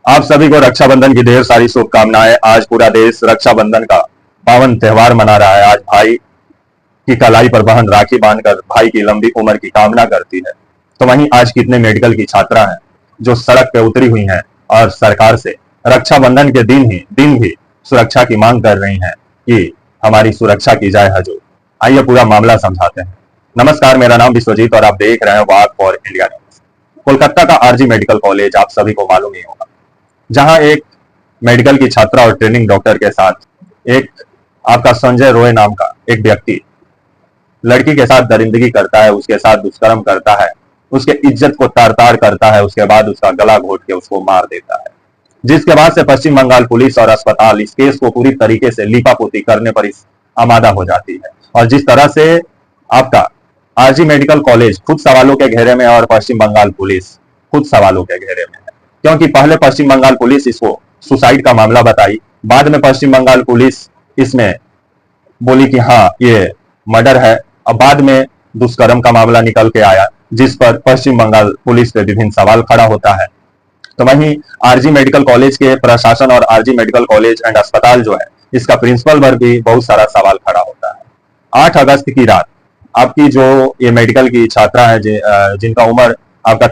आप सभी को रक्षाबंधन की ढेर सारी शुभकामनाएं। आज पूरा देश रक्षाबंधन का पावन त्योहार मना रहा है। आज भाई की कलाई पर बहन राखी बांधकर भाई की लंबी उम्र की कामना करती है। तो वहीं आज कितने मेडिकल की छात्रा हैं जो सड़क पे उतरी हुई हैं और सरकार से रक्षाबंधन के दिन भी सुरक्षा की मांग कर रही हैं कि हमारी सुरक्षा की जाए हजूर। आइए पूरा मामला समझाते हैं। नमस्कार, मेरा नाम विश्वजीत और आप देख रहे हैं वाक फॉर इंडिया न्यूज। कोलकाता का आरजी मेडिकल कॉलेज आप सभी को मालूम ही होगा, जहां एक मेडिकल की छात्रा और ट्रेनिंग डॉक्टर के साथ एक आपका संजय रॉय नाम का एक व्यक्ति लड़की के साथ दरिंदगी करता है, उसके साथ दुष्कर्म करता है, उसके इज्जत को तार तार करता है, उसके बाद उसका गला घोट के उसको मार देता है। जिसके बाद से पश्चिम बंगाल पुलिस और अस्पताल इस केस को पूरी तरीके से लीपापोती करने पर इस आमादा हो जाती है। और जिस तरह से आपका आरजी मेडिकल कॉलेज खुद सवालों के घेरे में और पश्चिम बंगाल पुलिस खुद सवालों के घेरे में है, क्योंकि पहले पश्चिम बंगाल पुलिस इसको सुसाइड का मामला बताई, बाद में पश्चिम बंगाल पुलिस इसमें बोली कि हाँ ये मर्डर है, अब बाद में दुष्कर्म का मामला निकल के आया, जिस पर पश्चिम बंगाल पुलिस पे विभिन्न सवाल खड़ा होता है। तो वहीं आरजी मेडिकल कॉलेज के प्रशासन और आरजी मेडिकल कॉलेज एंड अस्पताल जो है, इसका प्रिंसिपल पर भी बहुत सारा सवाल खड़ा होता है। 8 अगस्त की रात आपकी जो ये मेडिकल की छात्रा है जिनका उम्र आपका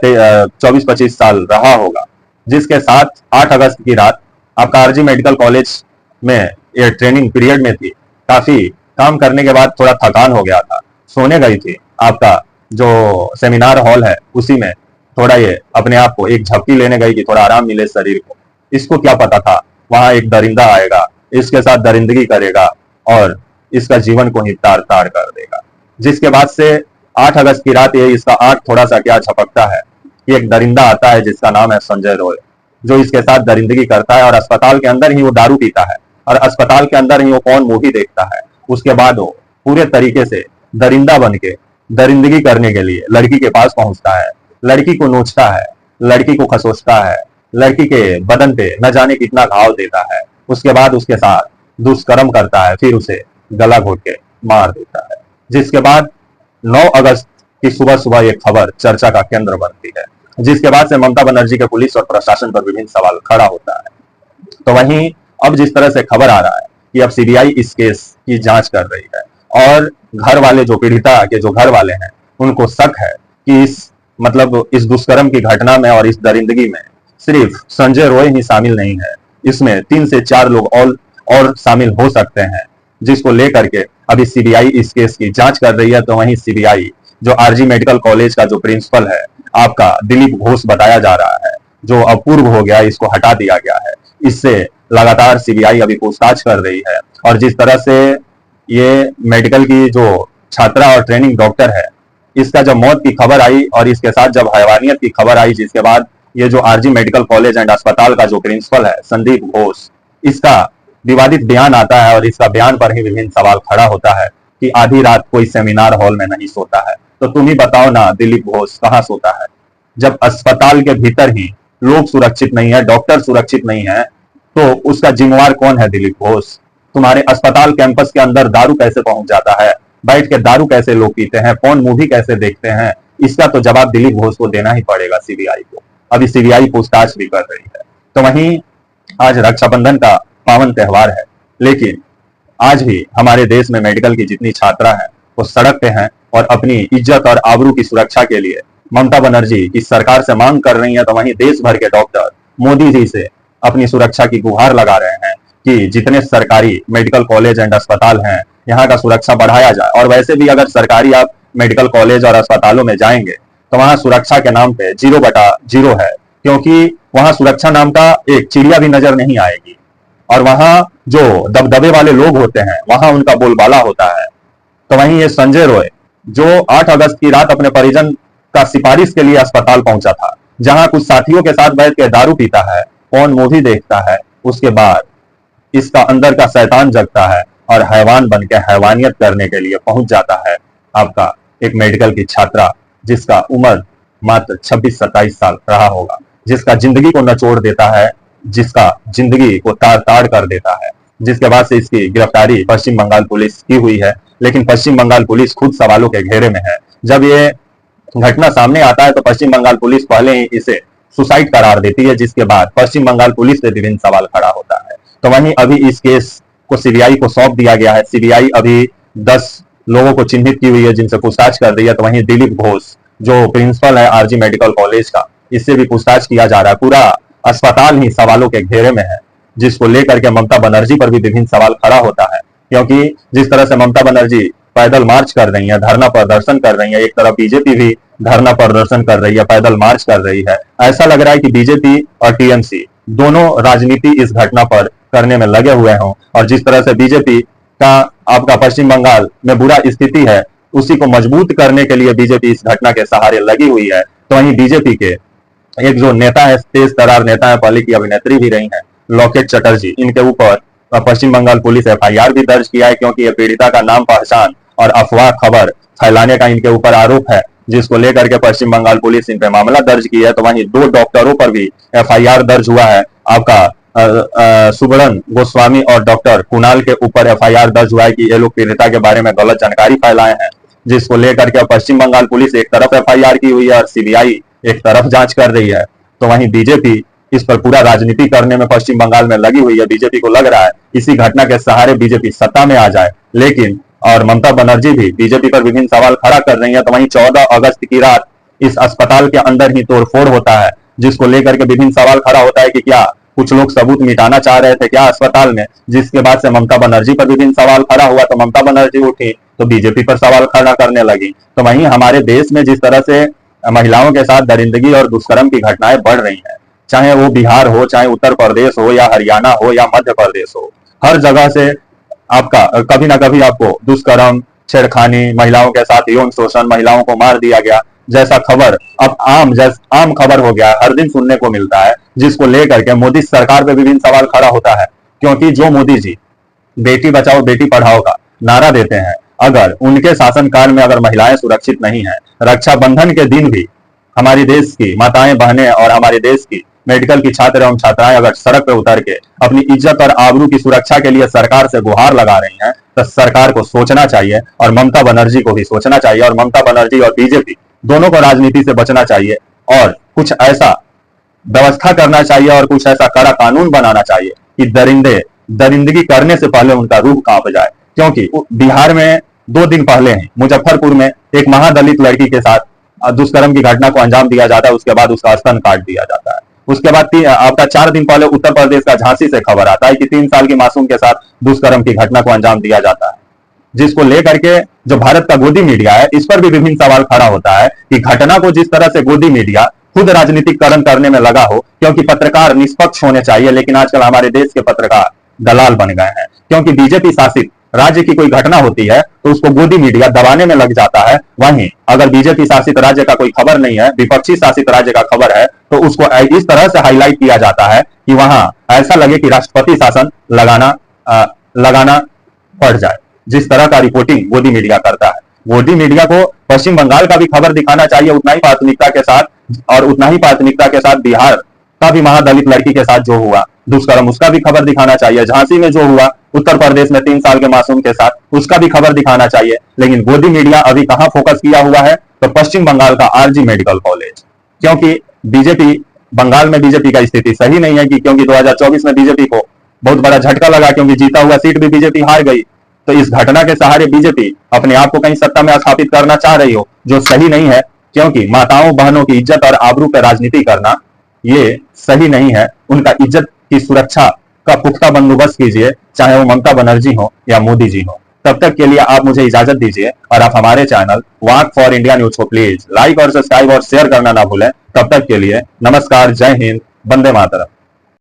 24-25 साल रहा होगा, जिसके साथ 8 अगस्त की रात आपका आरजी मेडिकल कॉलेज में ये ट्रेनिंग पीरियड में थी, काफी काम करने के बाद थोड़ा थकान हो गया था, सोने गई थी। आपका जो सेमिनार हॉल है उसी में थोड़ा ये अपने आप को एक झपकी लेने गई कि थोड़ा आराम मिले शरीर को। इसको क्या पता था वहां एक दरिंदा आएगा, इसके साथ दरिंदगी करेगा और इसका जीवन को ही तार तार कर देगा। जिसके बाद से 8 अगस्त की रात ये इसका आंख थोड़ा सा क्या झपकता है कि एक दरिंदा आता है जिसका नाम है संजय रॉय, जो इसके साथ दरिंदगी करता है और अस्पताल के अंदर ही वो दारू पीता है और अस्पताल के अंदर ही वो कौन मूवी देखता है। उसके बाद वो पूरे तरीके से दरिंदा बन के दरिंदगी करने के लिए लड़की के पास पहुंचता है, लड़की को नोचता है, लड़की को खसोसता है, लड़की के बदन पे न जाने कितना घाव देता है, उसके बाद उसके साथ दुष्कर्म करता है, फिर उसे गला घोट के मार देता है। जिसके बाद 9 अगस्त की सुबह सुबह ये खबर चर्चा का केंद्र बनती है, जिसके बाद से ममता बनर्जी के पुलिस और प्रशासन पर विभिन्न सवाल खड़ा होता है। तो वहीं अब जिस तरह से खबर आ रहा है कि अब सीबीआई इस केस की जांच कर रही है और घर वाले जो पीड़िता के जो घर वाले हैं उनको शक है कि इस दुष्कर्म की घटना में और इस दरिंदगी में सिर्फ संजय रॉय ही शामिल नहीं है, इसमें 3 से 4 लोग और शामिल हो सकते हैं, जिसको लेकर के अभी सीबीआई इस केस की जांच कर रही है। तो वहीं सीबीआई जो आरजी मेडिकल कॉलेज का जो प्रिंसिपल है आपका दिलीप घोष बताया जा रहा है, जो अपूर्व हो गया, इसको हटा दिया गया है। इससे लगातार सीबीआई अभी पूछताछ कर रही है और जिस तरह से ये मेडिकल की जो छात्रा और ट्रेनिंग डॉक्टर है, इसका जब मौत की खबर आई और इसके साथ जब हैवानियत की खबर आई, जिसके बाद ये जो आरजी मेडिकल कॉलेज एंड अस्पताल का जो प्रिंसिपल है संदीप घोष, इसका विवादित बयान आता है और इसका बयान पर ही विभिन्न सवाल खड़ा होता है कि आधी रात कोई सेमिनार हॉल में नहीं सोता है। तो तुम ही बताओ ना दिलीप घोष कहाँ सोता है? जब अस्पताल के भीतर ही लोग सुरक्षित नहीं है, डॉक्टर सुरक्षित नहीं है, तो उसका जिम्मेवार कौन है दिलीप घोष? तुम्हारे अस्पताल कैंपस के अंदर दारू कैसे पहुंच जाता है, बैठ के दारू कैसे लोग पीते हैं, कौन मूवी कैसे देखते हैं, इसका तो जवाब दिलीप घोष को देना ही पड़ेगा सीबीआई को। अभी सीबीआई पूछताछ भी कर रही है। तो वहीं आज रक्षाबंधन का पावन त्योहार है, लेकिन आज भी हमारे देश में मेडिकल की जितनी छात्रा है वो सड़क पे हैं और अपनी इज्जत और आबरू की सुरक्षा के लिए ममता बनर्जी की सरकार से मांग कर रही है। तो वहीं देश भर के डॉक्टर मोदी जी से अपनी सुरक्षा की गुहार लगा रहे हैं कि जितने सरकारी मेडिकल कॉलेज एंड अस्पताल हैं यहाँ का सुरक्षा बढ़ाया जाए। और वैसे भी अगर सरकारी आप मेडिकल कॉलेज और अस्पतालों में जाएंगे तो वहां सुरक्षा के नाम पे 0/0 है, क्योंकि वहां सुरक्षा नाम का एक चिड़िया भी नजर नहीं आएगी और वहां जो दबदबे वाले लोग होते हैं वहां उनका बोलबाला होता है। तो वहीं ये संजय रॉय जो 8 अगस्त की रात अपने परिजन का सिफारिश के लिए अस्पताल पहुंचा था, जहां कुछ साथियों के साथ बैठ के दारू पीता है, कौन मूवी देखता है, उसके बाद इसका अंदर का शैतान जगता है और हैवान बन के हैवानियत करने के लिए पहुंच जाता है आपका एक मेडिकल की छात्रा, जिसका उम्र मात्र 26-27 साल रहा होगा, जिसका जिंदगी को नचोड़ देता है, जिसका जिंदगी को तार ताड़ कर देता है। जिसके बाद से इसकी गिरफ्तारी पश्चिम बंगाल पुलिस की हुई है, लेकिन पश्चिम बंगाल पुलिस खुद सवालों के घेरे में है। जब ये घटना सामने आता है तो पश्चिम बंगाल पुलिस पहले ही इसे सुसाइड करार देती है, जिसके बाद पश्चिम बंगाल पुलिस पे विभिन्न सवाल खड़ा होता है। तो वहीं अभी इस केस को सीबीआई को सौंप दिया गया है। सीबीआई अभी 10 लोगों को चिन्हित की हुई है जिनसे पूछताछ कर रही है। तो वहीं दिलीप घोष जो प्रिंसिपल है आरजी मेडिकल कॉलेज का, इससे भी पूछताछ किया जा रहा है। पूरा अस्पताल ही सवालों के घेरे में है, जिसको लेकर के ममता बनर्जी पर भी विभिन्न सवाल खड़ा होता है। क्योंकि जिस तरह से ममता बनर्जी पैदल मार्च कर रही है, धरना प्रदर्शन कर रही है, एक तरफ बीजेपी भी धरना प्रदर्शन कर रही है, पैदल मार्च कर रही है, ऐसा लग रहा है कि बीजेपी और टीएमसी दोनों राजनीति इस घटना पर करने में लगे हुए हों। और जिस तरह से बीजेपी का आपका पश्चिम बंगाल में बुरा स्थिति है, उसी को मजबूत करने के लिए बीजेपी इस घटना के सहारे लगी हुई है। तो वहीं बीजेपी के एक जो नेता है, तेज तरार नेता है, पहले की अभिनेत्री भी रही है लॉकेट चटर्जी, इनके ऊपर पश्चिम बंगाल पुलिस एफआईआर भी दर्ज किया है, क्योंकि ये पीड़िता का नाम पहचान और अफवाह खबर फैलाने का इनके ऊपर आरोप है, जिसको लेकर के पश्चिम बंगाल पुलिस इन पे मामला दर्ज किया है। तो वहीं 2 डॉक्टरों पर भी एफआईआर दर्ज हुआ है। आपका सुब्रन गोस्वामी और डॉक्टर कुणाल के ऊपर एफआईआर दर्ज हुआ है कि ये लोग पीड़िता के बारे में गलत जानकारी फैलाए हैं, जिसको लेकर के पश्चिम बंगाल पुलिस एक तरफ एफआईआर की हुई है और सीबीआई एक तरफ जांच कर रही है। तो वहीं बीजेपी इस पर पूरा राजनीति करने में पश्चिम बंगाल में लगी हुई है। बीजेपी को लग रहा है इसी घटना के सहारे बीजेपी सत्ता में आ जाए, लेकिन और ममता बनर्जी भी बीजेपी पर विभिन्न सवाल खड़ा कर रही है। तो वहीं 14 अगस्त की रात इस अस्पताल के अंदर ही तोड़फोड़ होता है, जिसको लेकर के विभिन्न सवाल खड़ा होता है कि क्या कुछ लोग सबूत मिटाना चाह रहे थे क्या अस्पताल में, जिसके बाद से ममता बनर्जी पर विभिन्न सवाल खड़ा हुआ। तो ममता बनर्जी उठी तो बीजेपी पर सवाल खड़ा करने लगी। तो वहीं हमारे देश में जिस तरह से महिलाओं के साथ दरिंदगी और दुष्कर्म की घटनाएं बढ़ रही हैं, चाहे वो बिहार हो, चाहे उत्तर प्रदेश हो, या हरियाणा हो, या मध्य प्रदेश हो, हर जगह से आपका कभी ना कभी आपको दुष्कर्म, छेड़खानी, महिलाओं के साथ यौन शोषण, महिलाओं को मार दिया गया जैसा खबर अब आम खबर हो गया, हर दिन सुनने को मिलता है, जिसको लेकर के मोदी सरकार पे विभिन्न सवाल खड़ा होता है। क्योंकि जो मोदी जी बेटी बचाओ बेटी पढ़ाओ का नारा देते हैं, अगर उनके शासनकाल में अगर महिलाएं सुरक्षित नहीं है, रक्षाबंधन के दिन भी हमारी देश की माताएं बहनें और हमारे देश की मेडिकल की छात्र एवं छात्राएं अगर सड़क पर उतर के अपनी इज्जत और आबरू की सुरक्षा के लिए सरकार से गुहार लगा रही हैं, तो सरकार को सोचना चाहिए और ममता बनर्जी को भी सोचना चाहिए, और ममता बनर्जी और बीजेपी दोनों को राजनीति से बचना चाहिए और कुछ ऐसा व्यवस्था करना चाहिए और कुछ ऐसा कड़ा कानून बनाना चाहिए कि दरिंदगी करने से पहले उनका रूह कांप जाए। क्योंकि बिहार में 2 दिन पहले ही मुजफ्फरपुर में एक महादलित लड़की के साथ दुष्कर्म की घटना को अंजाम दिया जाता है, उसके बाद उसका स्तन काट दिया जाता है। उसके बाद आपका 4 दिन पहले उत्तर प्रदेश का झांसी से खबर आता है कि 3 साल की मासूम के साथ दुष्कर्म की घटना को अंजाम दिया जाता है, जिसको लेकर के जो भारत का गोदी मीडिया है, इस पर भी विभिन्न सवाल खड़ा होता है कि घटना को जिस तरह से गोदी मीडिया खुद राजनीतिकरण करने में लगा हो, क्योंकि पत्रकार निष्पक्ष होने चाहिए, लेकिन आजकल हमारे देश के पत्रकार दलाल बन गए हैं। क्योंकि बीजेपी शासित राज्य की कोई घटना होती है तो उसको गोदी मीडिया दबाने में लग जाता है। वहीं अगर बीजेपी शासित राज्य का कोई खबर नहीं है, विपक्षी शासित राज्य का खबर है, तो उसको इस तरह से हाईलाइट किया जाता है कि वहां ऐसा लगे कि राष्ट्रपति शासन लगाना पड़ जाए। जिस तरह का रिपोर्टिंग गोदी मीडिया करता है, गोदी मीडिया को पश्चिम बंगाल का भी खबर दिखाना चाहिए उतना ही प्राथमिकता के साथ, और उतना ही प्राथमिकता के साथ बिहार का भी महादलित लड़की के साथ जो हुआ दुष्कर्म, उसका भी खबर दिखाना चाहिए। झांसी में जो हुआ उत्तर प्रदेश में 3 साल के मासूम के साथ, उसका भी खबर दिखाना चाहिए। लेकिन गोदी मीडिया अभी कहां फोकस किया हुआ है, तो पश्चिम बंगाल का आरजी मेडिकल कॉलेज। क्योंकि बीजेपी बंगाल में बीजेपी का स्थिति सही नहीं है, क्योंकि 2024 में बीजेपी को बहुत बड़ा झटका लगा, क्योंकि जीता हुआ सीट भी बीजेपी हार गई। तो इस घटना के सहारे बीजेपी अपने आप को कहीं सत्ता में स्थापित करना चाह रही हो, जो सही नहीं है। क्योंकि माताओं बहनों की इज्जत और आबरू पर राजनीति करना ये सही नहीं है। उनका इज्जत की सुरक्षा का पुख्ता बंदोबस्त कीजिए, चाहे वो ममता बनर्जी हो या मोदी जी हो। तब तक के लिए आप मुझे इजाजत दीजिए, और आप हमारे channel walk for India news को प्लीज लाइक और सब्सक्राइब और शेयर करना ना भूलें। तब तक के लिए नमस्कार, जय हिंद, वंदे मातरम।